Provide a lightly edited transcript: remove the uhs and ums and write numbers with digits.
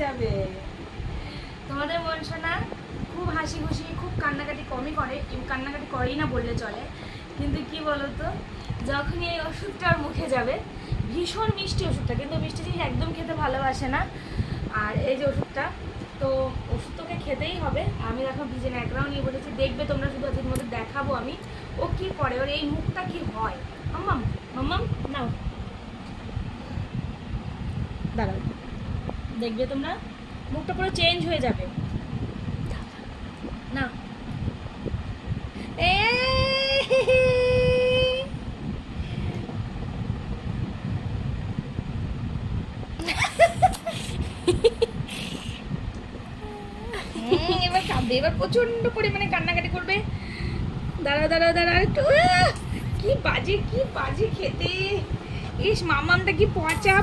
যাবে। তোমাদের মন শোনা খুব হাসি খুশি, খুব কান্নাকাটি কমই করে, কান্নাকাটি করেই না বললে চলে। কিন্তু কি বলতো, যখনই এই ওষুধটা ওর মুখে যাবে, ভীষণ মিষ্টি ওষুধটা, কিন্তু মিষ্টি জিনিস একদম খেতে ভালোবাসে না। আর এই যে ওষুধটা, তো ওষুধ তোকে খেতেই হবে। আমি দেখো ভিজে ন্যাকড়াও নিয়ে বলেছি, দেখবে তোমরা শুধু আজকের মধ্যে দেখাবো আমি ও কি করে, ওর এই মুখটা কি হয়। মাম্মাম মাম্মাম নাও, দাঁড়াও, দেখবে তোমরা মুখটা পুরো চেঞ্জ হয়ে যাবে। না এবার কাঁদবে, এবার প্রচন্ড পরিমাণে কান্নাকাটি করবে। দাঁড়াও দাঁড়াও দাঁড়াও একটু, কি বাজে, কি বাজে খেতে। ইস মামামটা কি পচা